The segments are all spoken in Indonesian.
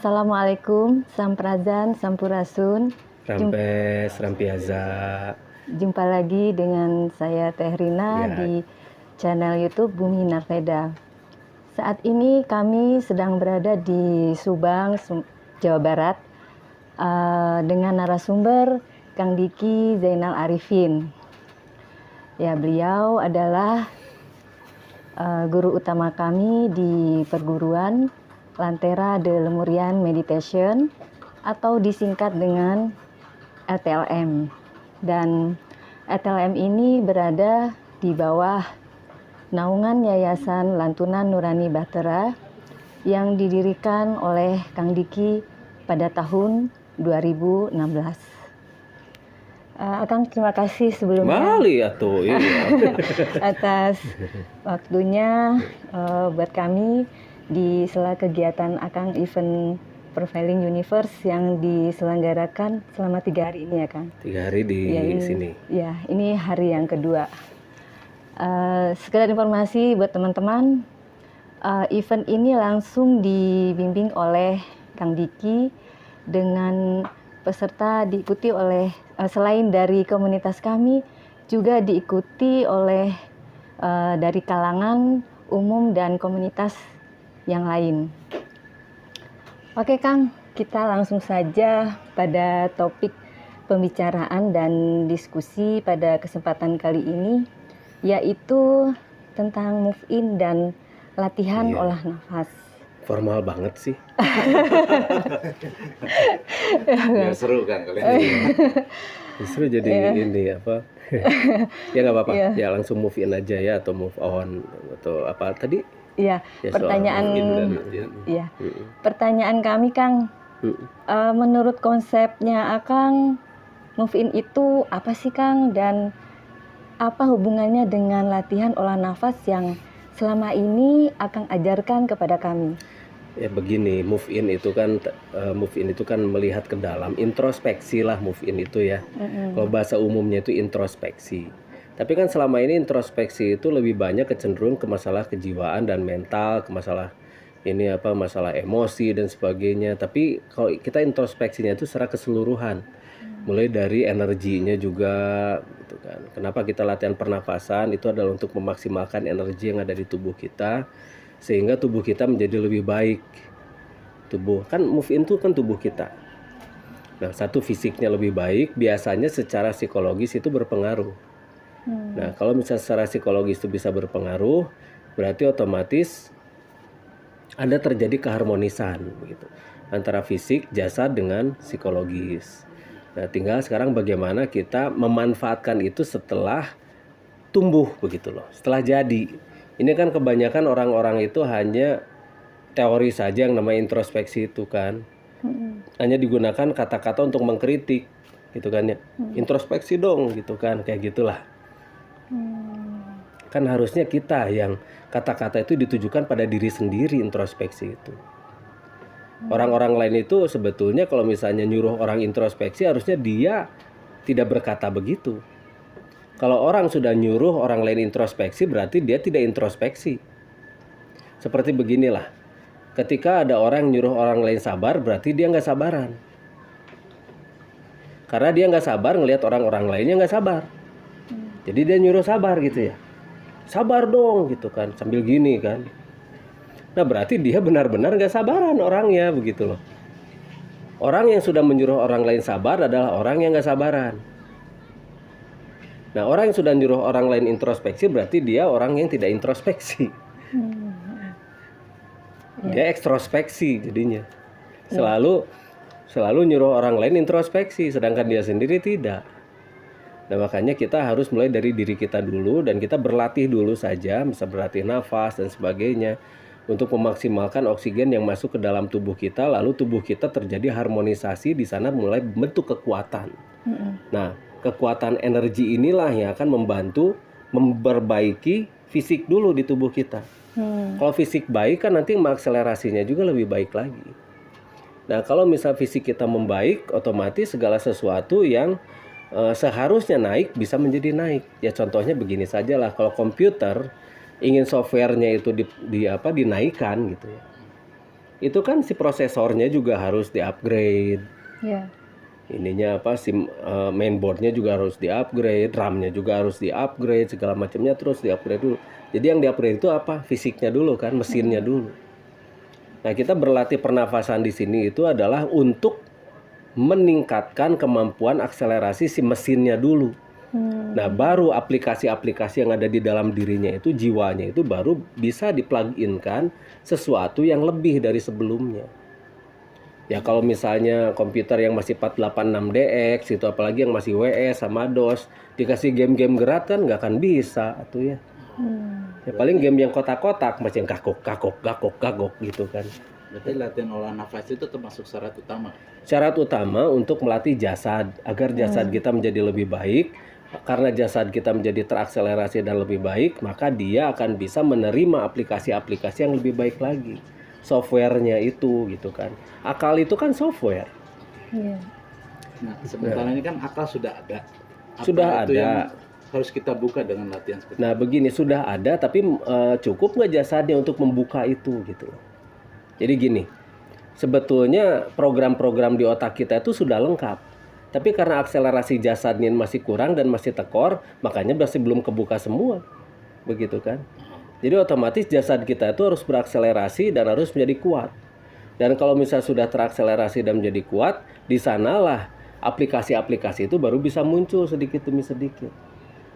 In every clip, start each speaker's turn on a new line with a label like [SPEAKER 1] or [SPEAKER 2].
[SPEAKER 1] Assalamualaikum, Samprazan, Sampurasun.
[SPEAKER 2] Rampes, Rampiaza.
[SPEAKER 1] Jumpa lagi dengan saya Teh Rina di channel YouTube Bumi Narveda. Saat ini kami sedang berada di Subang, Jawa Barat dengan narasumber Kang Diki Zainal Arifin. Ya, beliau adalah guru utama kami di perguruan Lantera de Lemurian Meditation atau disingkat dengan LTLM. Dan LTLM ini berada di bawah naungan Yayasan Lantunan Nurani Bahtera yang didirikan oleh Kang Diki pada tahun 2016. Akang terima kasih sebelumnya
[SPEAKER 2] iya.
[SPEAKER 1] atas waktunya buat kami di sela kegiatan Akang event Profiling Universe yang diselenggarakan selama 3 hari ini ya Kang.
[SPEAKER 2] 3 hari di sini.
[SPEAKER 1] Ya, ini hari yang kedua. Sekedar informasi buat teman-teman, event ini langsung dibimbing oleh Kang Diki dengan peserta diikuti oleh selain dari komunitas kami juga diikuti oleh dari kalangan umum dan komunitas yang lain. Oke Kang, kita langsung saja pada topik pembicaraan dan diskusi pada kesempatan kali ini, yaitu tentang move in dan latihan olah nafas.
[SPEAKER 2] Formal banget sih.
[SPEAKER 3] Ya seru kan kalian.
[SPEAKER 2] Justru jadi ini apa? Ya nggak apa-apa. Ya langsung move in aja ya, atau move on atau apa tadi?
[SPEAKER 1] Iya, pertanyaan kami Kang, menurut konsepnya Akang, move in itu apa sih Kang, dan apa hubungannya dengan latihan olah nafas yang selama ini Akang ajarkan kepada kami?
[SPEAKER 2] Ya begini, move in itu kan melihat ke dalam, introspeksi lah move in itu ya. Kalau bahasa umumnya itu introspeksi. Tapi kan selama ini introspeksi itu lebih banyak kecenderung ke masalah kejiwaan dan mental, ke masalah masalah emosi dan sebagainya. Tapi kalau kita introspeksinya itu secara keseluruhan, mulai dari energinya juga, gitu kan. Kenapa kita latihan pernafasan itu adalah untuk memaksimalkan energi yang ada di tubuh kita, sehingga tubuh kita menjadi lebih baik. Tubuh kan move in itu kan tubuh kita. Nah, satu fisiknya lebih baik, biasanya secara psikologis itu berpengaruh. Nah, kalau misalnya secara psikologis itu bisa berpengaruh, berarti otomatis ada terjadi keharmonisan begitu antara fisik, jasad dengan psikologis. Nah, tinggal sekarang bagaimana kita memanfaatkan itu setelah tumbuh begitu loh, setelah jadi. Ini kan kebanyakan orang-orang itu hanya teori saja yang namanya introspeksi itu kan. Hanya digunakan kata-kata untuk mengkritik gitu kan ya. Introspeksi dong gitu kan, kayak gitulah. Kan harusnya kita yang kata-kata itu ditujukan pada diri sendiri, introspeksi itu. Orang-orang lain itu sebetulnya kalau misalnya nyuruh orang introspeksi, harusnya dia tidak berkata begitu. Kalau orang sudah nyuruh orang lain introspeksi, berarti dia tidak introspeksi. Seperti beginilah, ketika ada orang nyuruh orang lain sabar, berarti dia nggak sabaran. Karena dia nggak sabar ngelihat orang-orang lainnya nggak sabar. Jadi dia nyuruh sabar gitu ya. Sabar dong gitu kan, sambil gini kan. Nah, berarti dia benar-benar gak sabaran orangnya begitu loh. Orang yang sudah menyuruh orang lain sabar adalah orang yang gak sabaran. Nah, orang yang sudah nyuruh orang lain introspeksi berarti dia orang yang tidak introspeksi. Dia ekstrospeksi jadinya. Selalu nyuruh orang lain introspeksi, sedangkan dia sendiri tidak. Nah, makanya kita harus mulai dari diri kita dulu, dan kita berlatih dulu saja, bisa berlatih nafas dan sebagainya untuk memaksimalkan oksigen yang masuk ke dalam tubuh kita, lalu tubuh kita terjadi harmonisasi, di sana mulai membentuk kekuatan. Nah, kekuatan energi inilah yang akan membantu memperbaiki fisik dulu di tubuh kita. Kalau fisik baik kan nanti mengakselerasinya juga lebih baik lagi. Nah, kalau misal fisik kita membaik, otomatis segala sesuatu yang seharusnya naik bisa menjadi naik. Ya contohnya begini saja lah, kalau komputer ingin softwarenya itu dinaikkan gitu ya. itu kan si prosesornya juga harus di-upgrade.
[SPEAKER 1] Ya.
[SPEAKER 2] Ininya apa mainboardnya juga harus di-upgrade, RAM-nya juga harus di-upgrade, segala macamnya terus di-upgrade dulu. Jadi yang di-upgrade itu apa? Fisiknya dulu kan, mesinnya dulu. Nah, kita berlatih pernafasan di sini itu adalah untuk meningkatkan kemampuan akselerasi si mesinnya dulu. Nah, baru aplikasi-aplikasi yang ada di dalam dirinya itu, jiwanya itu baru bisa di-plug-in-kan sesuatu yang lebih dari sebelumnya. Ya kalau misalnya komputer yang masih 486DX itu, apalagi yang masih WS sama DOS, dikasih game-game gerak kan nggak akan bisa tuh ya. Ya paling game yang kotak-kotak macam gagok gitu kan.
[SPEAKER 3] Berarti latihan olah nafas itu termasuk syarat utama.
[SPEAKER 2] Syarat utama untuk melatih jasad agar jasad kita menjadi lebih baik. Karena jasad kita menjadi terakselerasi dan lebih baik, maka dia akan bisa menerima aplikasi-aplikasi yang lebih baik lagi. Softwarenya itu gitu kan. Akal itu kan software.
[SPEAKER 1] Iya.
[SPEAKER 3] Nah, sementara ini kan akal sudah ada. Apa
[SPEAKER 2] Sudah
[SPEAKER 3] itu
[SPEAKER 2] ada.
[SPEAKER 3] yang harus kita buka dengan latihan seperti
[SPEAKER 2] Nah begini, sudah ada tapi cukup nggak jasadnya untuk membuka itu gitu. Jadi gini, sebetulnya program-program di otak kita itu sudah lengkap. Tapi karena akselerasi jasadnya masih kurang dan masih tekor, makanya masih belum kebuka semua. Begitu kan. Jadi otomatis jasad kita itu harus berakselerasi dan harus menjadi kuat. Dan kalau misalnya sudah terakselerasi dan menjadi kuat, di sanalah aplikasi-aplikasi itu baru bisa muncul sedikit demi sedikit.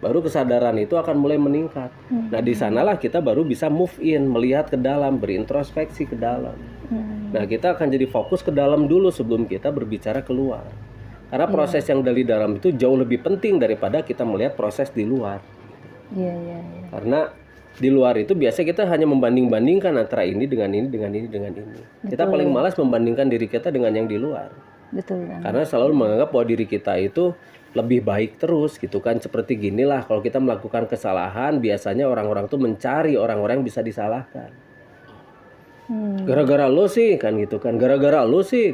[SPEAKER 2] Baru kesadaran itu akan mulai meningkat. Nah, di sanalah kita baru bisa move in, melihat ke dalam, berintrospeksi ke dalam. Nah, kita akan jadi fokus ke dalam dulu sebelum kita berbicara keluar. Karena proses yang dari dalam itu jauh lebih penting daripada kita melihat proses di luar.
[SPEAKER 1] Iya.
[SPEAKER 2] Karena di luar itu biasanya kita hanya membanding-bandingkan antara ini dengan ini, dengan ini, dengan ini. Kita paling malas membandingkan diri kita dengan yang di luar.
[SPEAKER 1] Betul kan.
[SPEAKER 2] Karena selalu menganggap bahwa diri kita itu lebih baik terus gitu kan. Seperti ginilah, kalau kita melakukan kesalahan, biasanya orang-orang tuh mencari orang-orang yang bisa disalahkan. Gara-gara lo sih kan gitu kan. Gara-gara lo sih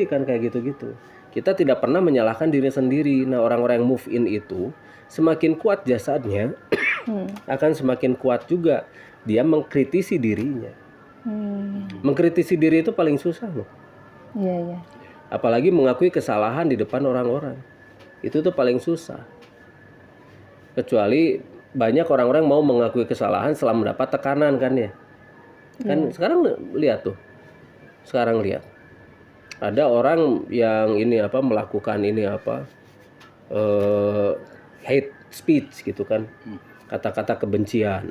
[SPEAKER 2] kan kayak gitu-gitu. Kita tidak pernah menyalahkan diri sendiri. Nah, orang-orang yang move in itu semakin kuat jasadnya, akan semakin kuat juga dia mengkritisi dirinya. Mengkritisi diri itu paling susah loh.
[SPEAKER 1] Iya.
[SPEAKER 2] Apalagi mengakui kesalahan di depan orang-orang. Itu tuh paling susah. Kecuali banyak orang-orang mau mengakui kesalahan setelah mendapat tekanan kan ya. Kan sekarang lihat tuh. Sekarang lihat. Ada orang yang melakukan hate speech gitu kan. Kata-kata kebencian.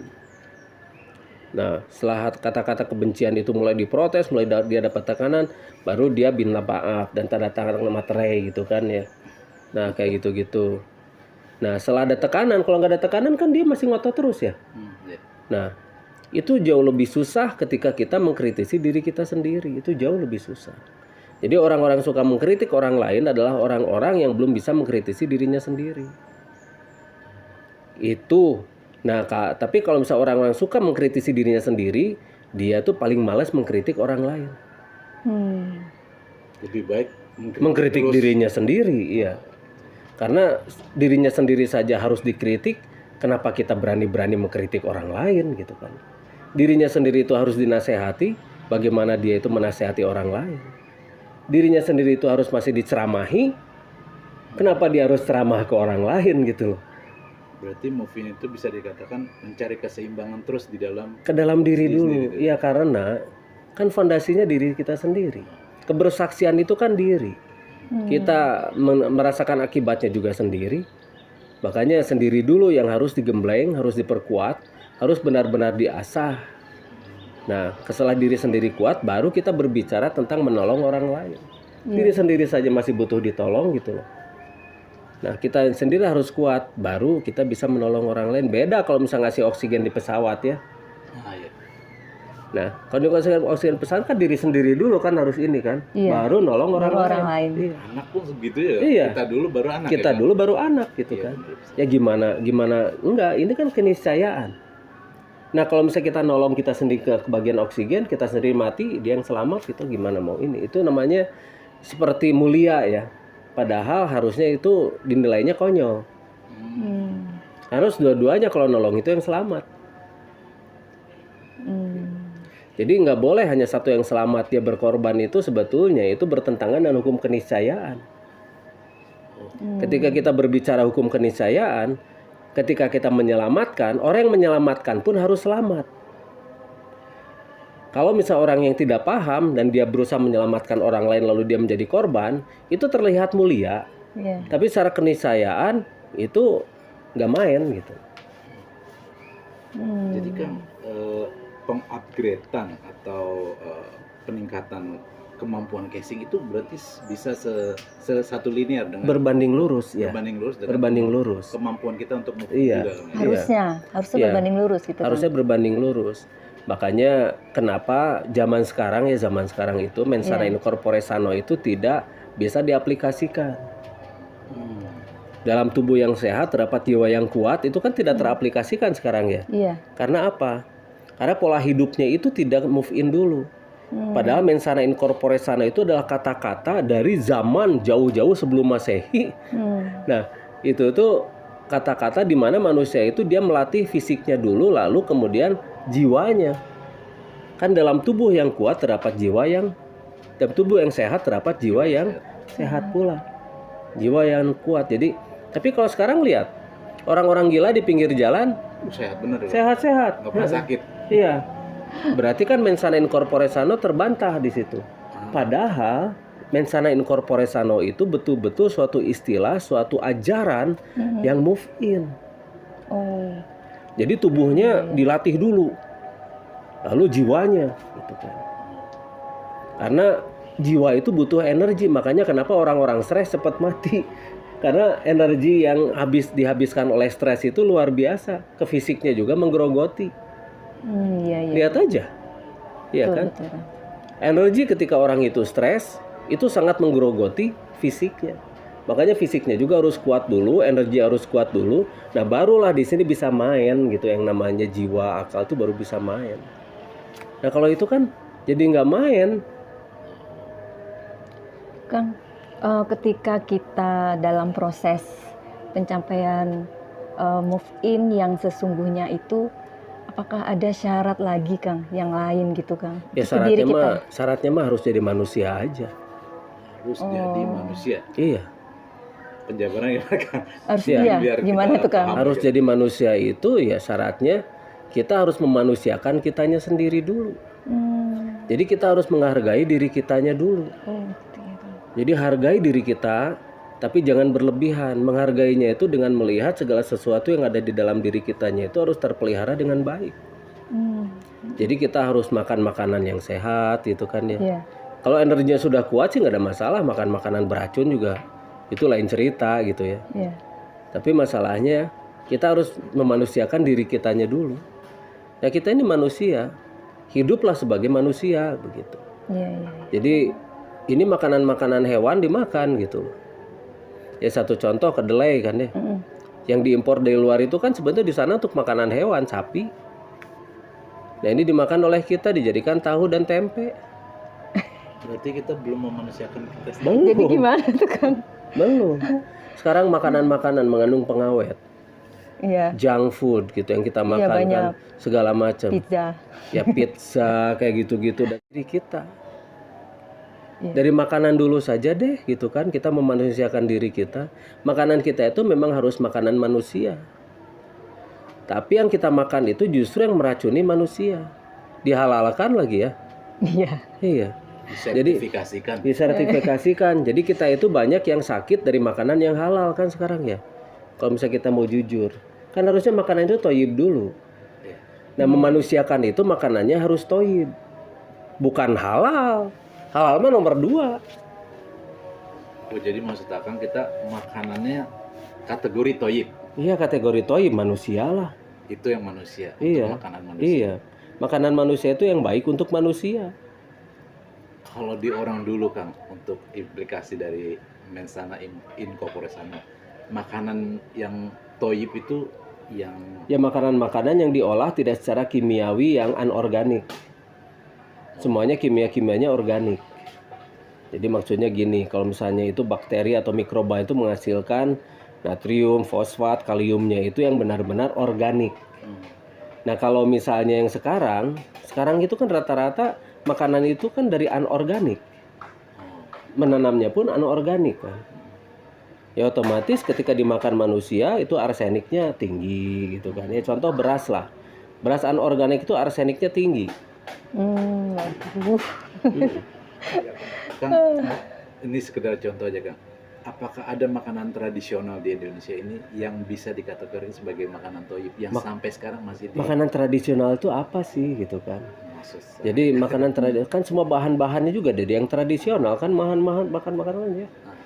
[SPEAKER 2] Nah, setelah kata-kata kebencian itu mulai diprotes, mulai dia dapat tekanan, baru dia minta maaf dan tanda tangan materai gitu kan ya. Nah, kayak gitu-gitu. Nah, setelah ada tekanan, kalau nggak ada tekanan kan dia masih ngotot terus ya. Nah, itu jauh lebih susah ketika kita mengkritisi diri kita sendiri. Itu jauh lebih susah. Jadi orang-orang suka mengkritik orang lain adalah orang-orang yang belum bisa mengkritisi dirinya sendiri. Itu. Nah, tapi kalau misalnya orang-orang suka mengkritisi dirinya sendiri, dia tuh paling malas mengkritik orang lain.
[SPEAKER 3] lebih baik
[SPEAKER 2] Mengkritik
[SPEAKER 3] terus.
[SPEAKER 2] dirinya sendiri, iya. Karena dirinya sendiri saja harus dikritik, kenapa kita berani-berani mengkritik orang lain gitu kan. Dirinya sendiri itu harus dinasehati, bagaimana dia itu menasehati orang lain. Dirinya sendiri itu harus masih diceramahi, kenapa dia harus ceramah ke orang lain gitu loh.
[SPEAKER 3] Berarti moving itu bisa dikatakan mencari keseimbangan terus di dalam
[SPEAKER 2] Ke dalam diri dulu.
[SPEAKER 3] sendiri.
[SPEAKER 2] Iya, karena kan fondasinya diri kita sendiri. Kebersaksian itu kan diri. Kita merasakan akibatnya juga sendiri. Makanya sendiri dulu yang harus digembleng, harus diperkuat, harus benar-benar diasah. Nah, setelah diri sendiri kuat, baru kita berbicara tentang menolong orang lain. Diri sendiri saja masih butuh ditolong gitu loh. Nah, kita sendiri harus kuat, baru kita bisa menolong orang lain. Beda kalau misalnya ngasih oksigen di pesawat ya.
[SPEAKER 3] iya.
[SPEAKER 2] Nah, kalau dikasih oksigen pesawat kan diri sendiri dulu kan harus ini kan,
[SPEAKER 1] Iya.
[SPEAKER 2] baru nolong orang
[SPEAKER 1] lain.
[SPEAKER 2] Iya.
[SPEAKER 3] Anak pun segitu ya.
[SPEAKER 2] Iya.
[SPEAKER 3] Kita dulu baru anak.
[SPEAKER 2] Kita
[SPEAKER 3] ya, kan?
[SPEAKER 2] dulu baru anak gitu
[SPEAKER 3] Iya,
[SPEAKER 2] kan.
[SPEAKER 3] benar.
[SPEAKER 2] Ya gimana enggak, ini kan keniscayaan. Nah, kalau misalnya kita nolong kita sendiri ke bagian oksigen, kita sendiri mati, dia yang selamat, kita gimana mau ini? Itu namanya seperti mulia ya. Padahal harusnya itu dinilainya konyol. Harus dua-duanya kalau nolong itu yang selamat. Jadi nggak boleh hanya satu yang selamat, dia berkorban, itu sebetulnya itu bertentangan dengan hukum keniscayaan. Ketika kita berbicara hukum keniscayaan, ketika kita menyelamatkan, orang yang menyelamatkan pun harus selamat. Kalau misal orang yang tidak paham dan dia berusaha menyelamatkan orang lain lalu dia menjadi korban, itu terlihat mulia.
[SPEAKER 1] Iya.
[SPEAKER 2] Tapi secara keniscayaan itu nggak main gitu.
[SPEAKER 3] Jadi kan pengupgradean atau peningkatan kemampuan casing itu berarti bisa satu linear dengan
[SPEAKER 2] Berbanding lurus ya.
[SPEAKER 3] dengan
[SPEAKER 2] Berbanding lurus.
[SPEAKER 3] kemampuan kita untuk move
[SPEAKER 2] Iya.
[SPEAKER 3] juga kan ya.
[SPEAKER 1] Harusnya
[SPEAKER 2] Iya.
[SPEAKER 1] berbanding lurus gitu.
[SPEAKER 2] Harusnya
[SPEAKER 1] kan?
[SPEAKER 2] berbanding lurus. Makanya kenapa zaman sekarang itu mensana in corpore sano itu tidak bisa diaplikasikan. Dalam tubuh yang sehat terdapat jiwa yang kuat, itu kan tidak teraplikasikan sekarang ya.
[SPEAKER 1] Iya.
[SPEAKER 2] Karena apa? Karena pola hidupnya itu tidak move in dulu. Padahal mensana in corpore sano itu adalah kata-kata dari zaman jauh-jauh sebelum Masehi. Nah, itu tuh kata-kata di mana manusia itu dia melatih fisiknya dulu, lalu kemudian jiwanya. Kan dalam tubuh yang kuat terdapat jiwa yang, dalam tubuh yang sehat terdapat jiwa yang sehat pula. Jiwa yang kuat. Jadi, tapi kalau sekarang lihat, orang-orang gila di pinggir jalan
[SPEAKER 3] Sehat bener ya.
[SPEAKER 2] sehat-sehat.
[SPEAKER 3] Nggak pernah sakit.
[SPEAKER 2] Iya. Berarti kan mensana in corpore sano terbantah di situ. Padahal mensana in corpore sano itu betul-betul suatu istilah, suatu ajaran yang move in.
[SPEAKER 1] Oh.
[SPEAKER 2] Jadi tubuhnya dilatih dulu, lalu jiwanya, gitu kan. Karena jiwa itu butuh energi, makanya kenapa orang-orang stres cepat mati. Karena energi yang dihabiskan oleh stres itu luar biasa, ke fisiknya juga menggerogoti.
[SPEAKER 1] Iya.
[SPEAKER 2] Lihat aja, iya
[SPEAKER 1] Betul,
[SPEAKER 2] kan?
[SPEAKER 1] betul.
[SPEAKER 2] Energi ketika orang itu stres itu sangat menggerogoti fisiknya. Makanya fisiknya juga harus kuat dulu, energi harus kuat dulu. Nah, barulah di sini bisa main gitu, yang namanya jiwa, akal itu baru bisa main. Nah, kalau itu kan jadi nggak main.
[SPEAKER 1] Kang, ketika kita dalam proses pencapaian move in yang sesungguhnya itu, apakah ada syarat lagi, Kang, yang lain gitu, Kang?
[SPEAKER 2] Ya
[SPEAKER 1] Untuk diri kita.
[SPEAKER 2] syaratnya mah harus jadi manusia aja.
[SPEAKER 3] Harus jadi manusia.
[SPEAKER 2] Iya.
[SPEAKER 3] Penjabarannya gimana kan?
[SPEAKER 1] Harus
[SPEAKER 2] Iya,
[SPEAKER 1] iya.
[SPEAKER 3] biar kita
[SPEAKER 1] Gimana tuh, Kang?
[SPEAKER 3] paham.
[SPEAKER 2] Harus jadi manusia itu ya syaratnya kita harus memanusiakan kitanya sendiri dulu. Jadi kita harus menghargai diri kitanya dulu.
[SPEAKER 1] Oh, gitu ya, Kang.
[SPEAKER 2] Jadi hargai diri kita, tapi jangan berlebihan. Menghargainya itu dengan melihat segala sesuatu yang ada di dalam diri kitanya itu harus terpelihara dengan baik. Jadi kita harus makan makanan yang sehat, itu kan ya.
[SPEAKER 1] Iya.
[SPEAKER 2] Kalau energinya sudah kuat sih nggak ada masalah, makan makanan beracun juga itu lain cerita gitu ya.
[SPEAKER 1] Iya.
[SPEAKER 2] Tapi masalahnya kita harus memanusiakan diri kitanya dulu. Ya kita ini manusia, hiduplah sebagai manusia begitu.
[SPEAKER 1] Iya.
[SPEAKER 2] Jadi ini makanan-makanan hewan dimakan gitu. Ya satu contoh kedelai kan ya. Yang diimpor dari luar itu kan sebetulnya di sana untuk makanan hewan, sapi. Nah ini dimakan oleh kita, dijadikan tahu dan tempe.
[SPEAKER 3] Berarti kita belum memanusiakan kita sendiri.
[SPEAKER 2] Belum.
[SPEAKER 1] Jadi gimana tuh, Kang?
[SPEAKER 2] Belum. Sekarang makanan-makanan mengandung pengawet,
[SPEAKER 1] Iya.
[SPEAKER 2] junk food gitu yang kita makan kan,
[SPEAKER 1] banyak.
[SPEAKER 2] segala macam.
[SPEAKER 1] Pizza.
[SPEAKER 2] Ya pizza kayak gitu-gitu dari diri kita.
[SPEAKER 1] Iya.
[SPEAKER 2] Dari makanan dulu saja deh gitu kan, kita memanusiakan diri kita. Makanan kita itu memang harus makanan manusia. Tapi yang kita makan itu justru yang meracuni manusia. Dihalalkan lagi ya.
[SPEAKER 1] Iya.
[SPEAKER 2] Iya.
[SPEAKER 3] Disertifikasikan.
[SPEAKER 2] Disertifikasikan. Jadi kita itu banyak yang sakit dari makanan yang halal kan sekarang ya. Kalau misalnya kita mau jujur, kan harusnya makanan itu toyib dulu. Nah memanusiakan itu makanannya harus toyib, bukan halal. Halal mah nomor 2.
[SPEAKER 3] Oh, jadi maksud Akang kita makanannya kategori toyib.
[SPEAKER 2] Iya kategori toyib, manusia lah.
[SPEAKER 3] Itu yang manusia.
[SPEAKER 2] Iya.
[SPEAKER 3] Untuk makanan manusia.
[SPEAKER 2] Iya. Makanan manusia itu yang baik untuk manusia.
[SPEAKER 3] Kalau di orang dulu Kang, untuk implikasi dari mensana in corpore sano, makanan yang toyib itu yang
[SPEAKER 2] Ya makanan-makanan yang diolah tidak secara kimiawi yang anorganik. Semuanya kimia-kimianya organik. Jadi maksudnya gini, kalau misalnya itu bakteri atau mikroba itu menghasilkan natrium, fosfat, kaliumnya itu yang benar-benar organik. Nah kalau misalnya yang sekarang itu kan rata-rata makanan itu kan dari anorganik, menanamnya pun anorganik kan. Ya otomatis ketika dimakan manusia itu arseniknya tinggi gitu kan. Ya contoh beras lah, beras anorganik itu arseniknya tinggi.
[SPEAKER 1] Waduh.
[SPEAKER 3] Kang, ini sekedar contoh aja Kang. Apakah ada makanan tradisional di Indonesia ini yang bisa dikategorikan sebagai makanan toyib yang sampai sekarang masih
[SPEAKER 2] Makanan tradisional itu apa sih gitu kan?
[SPEAKER 3] maksud saya.
[SPEAKER 2] Jadi makanan tradisional kan semua bahan-bahannya juga dari yang tradisional kan, makan makanan ya.
[SPEAKER 3] Nah,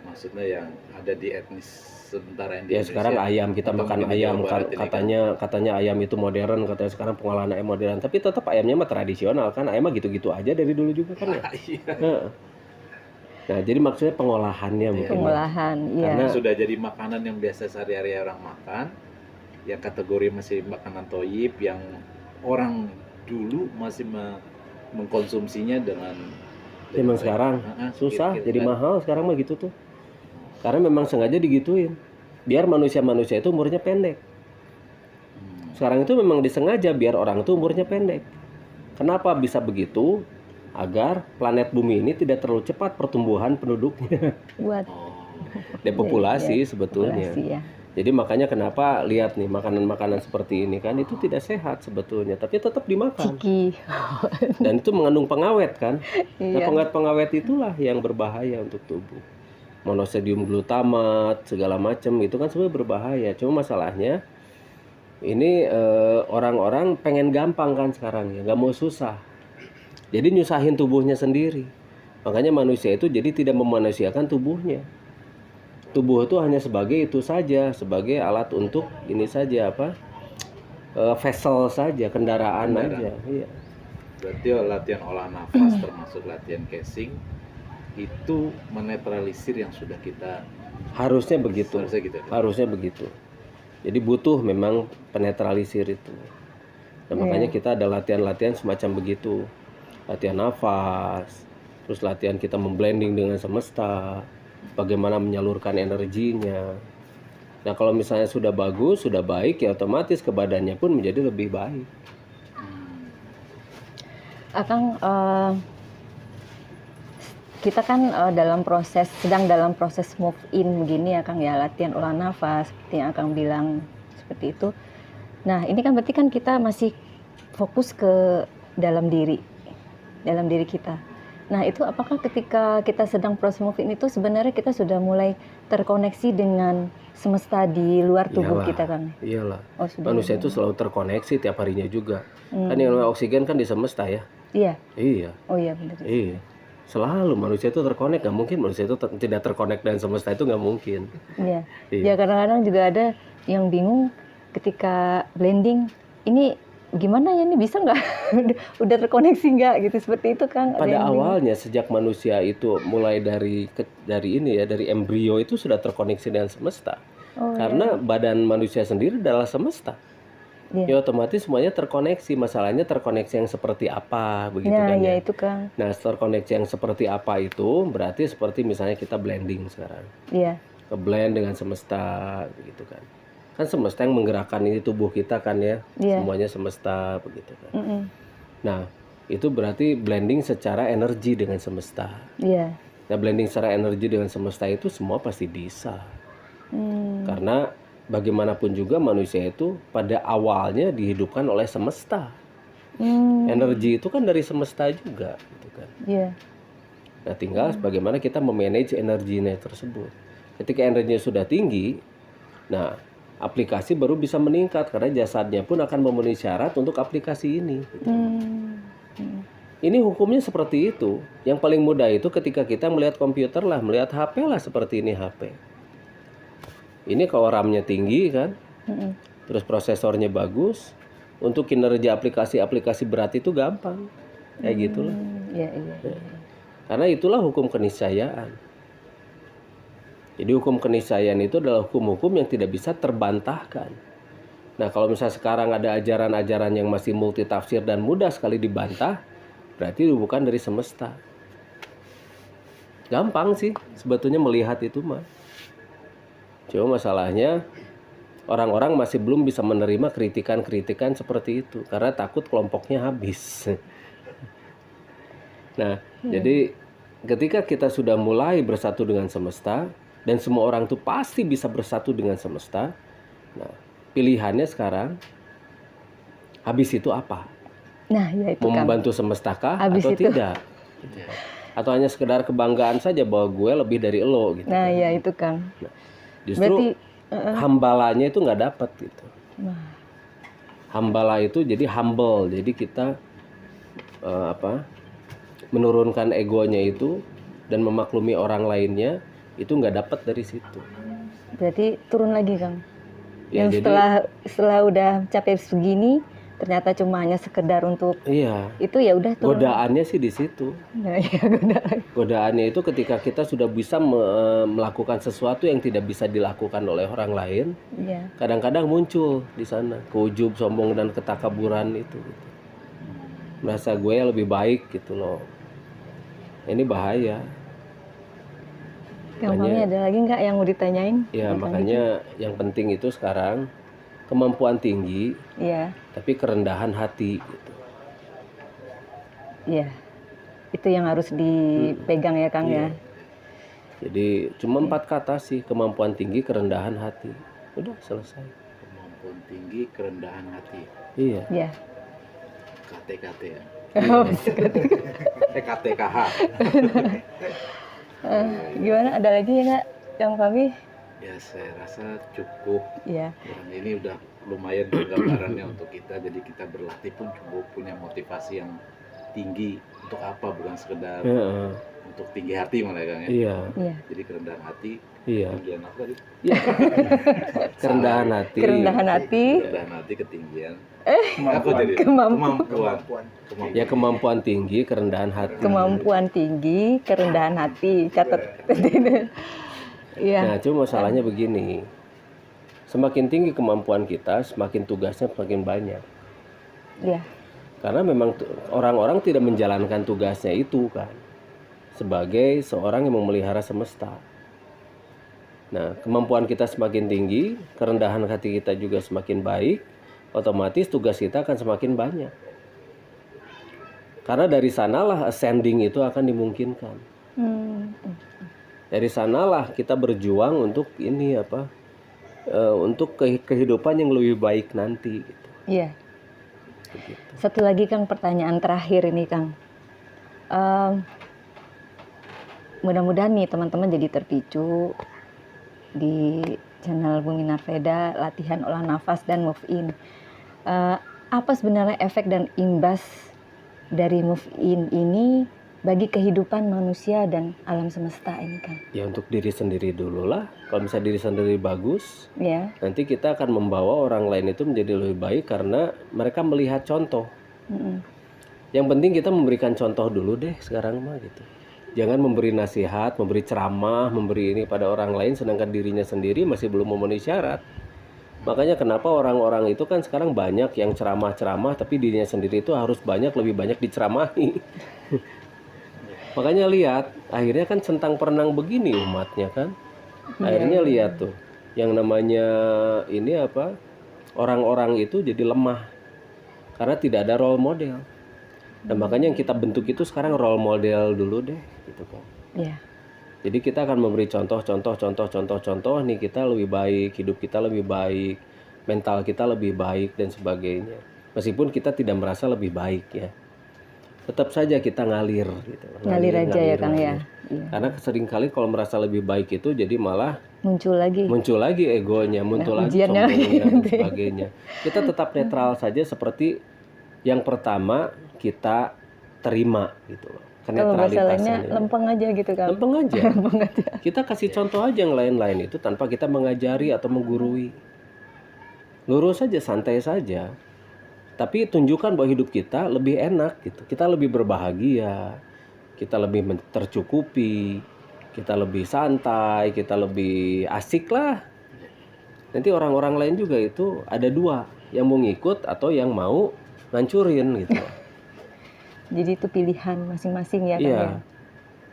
[SPEAKER 3] maksudnya yang ada di etnis sementara yang di
[SPEAKER 2] Ya
[SPEAKER 3] Indonesia,
[SPEAKER 2] sekarang ayam kita
[SPEAKER 3] atau
[SPEAKER 2] makan
[SPEAKER 3] mungkin di
[SPEAKER 2] ayam
[SPEAKER 3] Jawa Barat ini,
[SPEAKER 2] katanya ayam itu modern, katanya sekarang pengolahan ayam modern, tapi tetap ayamnya mah tradisional kan, ayam mah gitu-gitu aja dari dulu juga kan ya.
[SPEAKER 3] Iya.
[SPEAKER 2] Nah jadi maksudnya pengolahannya mungkin.
[SPEAKER 1] Pengolahan, iya.
[SPEAKER 3] Karena sudah jadi makanan yang biasa sehari-hari orang makan, yang kategori masih makanan toyib yang orang dulu masih mengkonsumsinya dengan
[SPEAKER 2] Memang sekarang susah, jadi mahal sekarang mah gitu tuh. Karena memang sengaja digituin, biar manusia-manusia itu umurnya pendek. Sekarang itu memang disengaja biar orang itu umurnya pendek. Kenapa bisa begitu? Agar planet bumi ini tidak terlalu cepat pertumbuhan penduduknya.
[SPEAKER 1] Buat
[SPEAKER 2] Depopulasi
[SPEAKER 1] ya,
[SPEAKER 2] sebetulnya.
[SPEAKER 1] populasi, ya.
[SPEAKER 2] Jadi makanya kenapa lihat nih makanan-makanan seperti ini kan itu tidak sehat sebetulnya, tapi tetap dimakan.
[SPEAKER 1] Ciki.
[SPEAKER 2] Dan itu mengandung pengawet kan. Nah,
[SPEAKER 1] Iya.
[SPEAKER 2] pengawet itulah yang berbahaya untuk tubuh. Monosodium glutamat segala macam itu kan sebenarnya berbahaya. Cuma masalahnya ini orang-orang pengen gampang kan sekarang ya, nggak mau susah. Jadi nyusahin tubuhnya sendiri. Makanya manusia itu jadi tidak memanusiakan tubuhnya. Tubuh itu hanya sebagai itu saja, sebagai alat untuk ini saja apa? Vessel saja, kendaraan aja. Iya.
[SPEAKER 3] Berarti latihan olah nafas termasuk latihan casing itu menetralisir yang sudah kita
[SPEAKER 2] Harusnya begitu. Harusnya begitu. Jadi butuh memang penetralisir itu. Nah, makanya kita ada latihan-latihan semacam begitu. Latihan nafas, terus latihan kita memblending dengan semesta, bagaimana menyalurkan energinya. Nah kalau misalnya sudah bagus, sudah baik, ya otomatis ke badannya pun menjadi lebih baik.
[SPEAKER 1] Akang, kita kan sedang dalam proses move in begini ya Kang ya, latihan olah nafas seperti yang Akang bilang seperti itu. Nah ini kan berarti kan kita masih fokus ke dalam diri kita. Nah itu apakah ketika kita sedang proses move in itu sebenarnya kita sudah mulai terkoneksi dengan semesta di luar tubuh kita Kang?
[SPEAKER 2] Iyalah.
[SPEAKER 1] Oh,
[SPEAKER 2] manusia itu selalu terkoneksi tiap harinya juga. Kan yang namanya oksigen kan di semesta ya.
[SPEAKER 1] Iya.
[SPEAKER 2] Iya.
[SPEAKER 1] Oh iya benar.
[SPEAKER 2] Iya. Selalu manusia itu terkonek, nggak mungkin manusia itu tidak terkonek dengan semesta, itu nggak mungkin.
[SPEAKER 1] Iya.
[SPEAKER 2] Iya.
[SPEAKER 1] Ya kadang-kadang juga ada yang bingung ketika blending ini gimana ya, ini bisa nggak udah terkoneksi nggak gitu, seperti itu Kang.
[SPEAKER 2] Pada awalnya sejak manusia itu mulai dari ini ya, dari embrio itu sudah terkoneksi dengan semesta. Karena badan manusia sendiri adalah semesta. Ya otomatis semuanya terkoneksi. Masalahnya terkoneksi yang seperti apa begitu kan ya.
[SPEAKER 1] Itu Kang.
[SPEAKER 2] Nah, terkoneksi yang seperti apa itu berarti seperti misalnya kita blending sekarang.
[SPEAKER 1] Iya.
[SPEAKER 2] Ke blend dengan semesta begitu kan. Kan semesta yang menggerakkan ini tubuh kita kan ya. Semuanya semesta begitu kan. Nah, itu berarti blending secara energi dengan semesta.
[SPEAKER 1] Iya.
[SPEAKER 2] Nah, blending secara energi dengan semesta itu semua pasti bisa. Karena bagaimanapun juga manusia itu pada awalnya dihidupkan oleh semesta. Energi itu kan dari semesta juga gitu kan.
[SPEAKER 1] Iya.
[SPEAKER 2] Nah, tinggal bagaimana kita memanage energinya tersebut. Ketika energinya sudah tinggi, nah aplikasi baru bisa meningkat karena jasadnya pun akan memenuhi syarat untuk aplikasi ini. Ini hukumnya seperti itu. Yang paling mudah itu ketika kita melihat komputer lah, melihat HP lah, seperti ini HP. Ini kalau RAM-nya tinggi kan, terus prosesornya bagus, untuk kinerja aplikasi-aplikasi berat itu gampang, kayak gitulah.
[SPEAKER 1] Iya.
[SPEAKER 2] Karena itulah hukum keniscayaan. Jadi hukum keniscayaan itu adalah hukum-hukum yang tidak bisa terbantahkan. Nah kalau misalnya sekarang ada ajaran-ajaran yang masih multitafsir dan mudah sekali dibantah, berarti bukan dari semesta. Gampang sih sebetulnya melihat itu mah. Cuma masalahnya orang-orang masih belum bisa menerima kritikan-kritikan seperti itu karena takut kelompoknya habis. Nah, jadi ketika kita sudah mulai bersatu dengan semesta dan semua orang tuh pasti bisa bersatu dengan semesta. Nah, pilihannya sekarang habis itu apa?
[SPEAKER 1] Nah, ya itu Kang.
[SPEAKER 2] Membantu semesta kah
[SPEAKER 1] Habis
[SPEAKER 2] atau
[SPEAKER 1] itu.
[SPEAKER 2] tidak? Atau hanya sekedar kebanggaan saja bahwa gue lebih dari lo gitu.
[SPEAKER 1] Nah, ya itu Kang.
[SPEAKER 2] Justru hambalanya itu nggak dapat gitu.
[SPEAKER 1] Nah,
[SPEAKER 2] Hambala itu jadi humble, jadi kita menurunkan egonya itu dan memaklumi orang lainnya itu nggak dapat dari situ.
[SPEAKER 1] berarti turun lagi Kang.
[SPEAKER 2] Ya,
[SPEAKER 1] Yang
[SPEAKER 2] jadi-
[SPEAKER 1] setelah udah capek segini, ternyata cuma hanya sekedar untuk
[SPEAKER 2] Iya.
[SPEAKER 1] itu, ya udah turun.
[SPEAKER 2] Godaannya sih di situ.
[SPEAKER 1] Nah, ya godaan.
[SPEAKER 2] Godaannya itu ketika kita sudah bisa melakukan sesuatu yang tidak bisa dilakukan oleh orang lain,
[SPEAKER 1] Iya.
[SPEAKER 2] kadang-kadang muncul di sana keujub, sombong dan ketakaburan itu. Gitu. Merasa gue lebih baik gitu loh. Ini bahaya.
[SPEAKER 1] Kang Fahmi ada lagi nggak yang mau ditanyain?
[SPEAKER 2] Ya makanya yang penting itu sekarang kemampuan tinggi,
[SPEAKER 1] Iya,
[SPEAKER 2] tapi kerendahan hati. Gitu.
[SPEAKER 1] iya. Itu yang harus dipegang ya Kang ya.
[SPEAKER 2] Jadi cuma 4 kata sih, kemampuan tinggi, kerendahan hati. Udah selesai.
[SPEAKER 3] Kemampuan tinggi, kerendahan hati.
[SPEAKER 2] Iya.
[SPEAKER 1] Iya.
[SPEAKER 3] KTKT ya.
[SPEAKER 1] Oh, sekali.
[SPEAKER 3] KTKH.
[SPEAKER 1] Gimana? Ada lagi ya nggak, Kang Fahmi?
[SPEAKER 3] Ya saya rasa cukup.
[SPEAKER 1] Iya.
[SPEAKER 3] Dan ini udah lumayan gambarannya untuk kita. Jadi kita berlatih pun cukup punya motivasi yang tinggi. Untuk apa? Bukan sekedar
[SPEAKER 2] Heeh.
[SPEAKER 3] untuk tinggi hati malah Kang ya.
[SPEAKER 2] Iya.
[SPEAKER 1] Iya.
[SPEAKER 3] Jadi kerendahan hati.
[SPEAKER 2] Iya.
[SPEAKER 3] Ketinggian apa tadi?
[SPEAKER 2] Kerendahan hati.
[SPEAKER 1] Kerendahan hati.
[SPEAKER 3] Kerendahan hati, ketinggian.
[SPEAKER 4] Kemampuan.
[SPEAKER 3] Apa jadi?
[SPEAKER 1] Kemampuan.
[SPEAKER 2] Ya kemampuan tinggi, kerendahan hati.
[SPEAKER 1] Kemampuan tinggi, kerendahan hati. Catat. Iya.
[SPEAKER 2] Nah, cuma masalahnya begini. Semakin tinggi kemampuan kita, semakin tugasnya semakin banyak.
[SPEAKER 1] Iya.
[SPEAKER 2] Karena memang orang-orang tidak menjalankan tugasnya itu kan. Sebagai seorang yang memelihara semesta. Nah, kemampuan kita semakin tinggi, kerendahan hati kita juga semakin baik, otomatis tugas kita akan semakin banyak. Karena dari sanalah ascending itu akan dimungkinkan. Dari sanalah kita berjuang untuk ini untuk kehidupan yang lebih baik nanti. Gitu.
[SPEAKER 1] Iya.
[SPEAKER 2] Begitu.
[SPEAKER 1] Satu lagi Kang, pertanyaan terakhir ini Kang. Mudah-mudahan nih teman-teman jadi terpicu di channel Bumi Narveda, latihan olah nafas dan move in. Apa sebenarnya efek dan imbas dari move in ini bagi kehidupan manusia dan alam semesta ini Kang?
[SPEAKER 2] Ya untuk diri sendiri dulu lah. Kalau misalnya diri sendiri bagus,
[SPEAKER 1] Ya.
[SPEAKER 2] nanti kita akan membawa orang lain itu menjadi lebih baik karena mereka melihat contoh. Yang penting kita memberikan contoh dulu deh sekarang mah gitu. Jangan memberi nasihat, memberi ceramah, memberi ini pada orang lain sedangkan dirinya sendiri masih belum memenuhi syarat. Makanya kenapa orang-orang itu kan sekarang banyak yang ceramah-ceramah tapi dirinya sendiri itu harus lebih banyak diceramahi. Makanya lihat, akhirnya kan centang perenang begini umatnya kan. Akhirnya lihat tuh, yang namanya ini orang-orang itu jadi lemah karena tidak ada role model. Dan makanya yang kita bentuk itu sekarang role model dulu deh, gitu kan.
[SPEAKER 1] Iya.
[SPEAKER 2] Jadi kita akan memberi contoh nih, kita lebih baik, hidup kita lebih baik, mental kita lebih baik dan sebagainya. Meskipun kita tidak merasa lebih baik ya. Tetap saja kita ngalir gitu.
[SPEAKER 1] Ngalir aja ya Kang ya. Iya.
[SPEAKER 2] Karena seringkali kalau merasa lebih baik itu jadi malah
[SPEAKER 1] Muncul lagi
[SPEAKER 2] egonya, muncul lagi
[SPEAKER 1] ujiannya
[SPEAKER 2] sombongnya dan
[SPEAKER 1] lagi.
[SPEAKER 2] sebagainya. Kita tetap netral saja seperti yang pertama kita terima gitu loh.
[SPEAKER 1] Kalau masalahnya
[SPEAKER 2] Kenetralitasannya.
[SPEAKER 1] lempeng aja gitu Kang.
[SPEAKER 2] Lempeng aja.
[SPEAKER 1] Lempeng aja.
[SPEAKER 2] Kita kasih contoh aja yang lain-lain itu tanpa kita mengajari atau menggurui. Lurus saja, santai saja. Tapi tunjukkan bahwa hidup kita lebih enak gitu. Kita lebih berbahagia. Kita lebih tercukupi. Kita lebih santai, kita lebih asik lah. Nanti orang-orang lain juga itu ada dua, yang mau ngikut atau yang mau ngancurin gitu.
[SPEAKER 1] Jadi itu pilihan masing-masing ya Kang
[SPEAKER 2] Iya.
[SPEAKER 1] ya.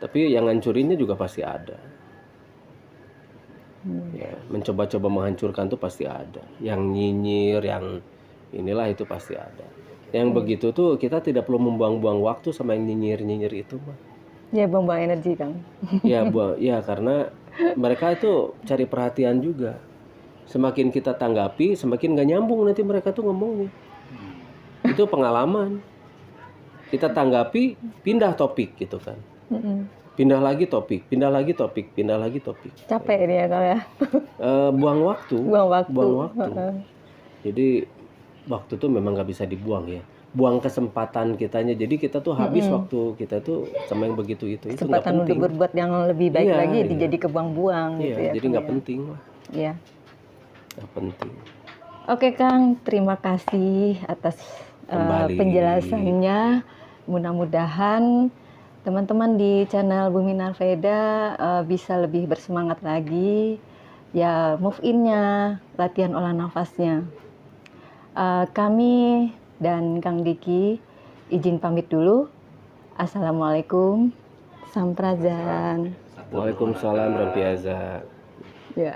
[SPEAKER 2] Tapi yang ngancurinnya juga pasti ada. Ya, mencoba-coba menghancurkan tuh pasti ada. Yang nyinyir, yang inilah itu pasti ada. Yang begitu tuh kita tidak perlu membuang-buang waktu sama yang nyinyir-nyinyir itu mah.
[SPEAKER 1] Ya, buang-buang energi, Kang.
[SPEAKER 2] Ya karena mereka itu cari perhatian juga. Semakin kita tanggapi, semakin gak nyambung nanti mereka tuh ngomongnya. Itu pengalaman. Kita tanggapi, pindah topik gitu kan. Pindah lagi topik, pindah lagi topik, pindah lagi topik.
[SPEAKER 1] Capek ini ya, Kang ya.
[SPEAKER 2] Buang waktu.
[SPEAKER 1] Buang waktu.
[SPEAKER 2] Buang waktu. Jadi waktu tuh memang gak bisa dibuang ya. Buang kesempatan kitanya. Jadi kita tuh habis waktu kita tuh sama yang begitu itu.
[SPEAKER 1] Kesempatan untuk berbuat yang lebih baik lagi jadi kebuang-buang gitu ya.
[SPEAKER 2] Jadi nggak penting lah.
[SPEAKER 1] Iya.
[SPEAKER 2] Nggak penting.
[SPEAKER 1] Oke Kang, terima kasih atas penjelasannya. Mudah-mudahan teman-teman di channel Bumi Narveda bisa lebih bersemangat lagi. Ya, move in-nya, latihan olah nafasnya. Kami dan Kang Diki izin pamit dulu. Assalamualaikum. Samprazan.
[SPEAKER 2] Waalaikumsalam warahmatullahi wabarakatuh.
[SPEAKER 1] Ya.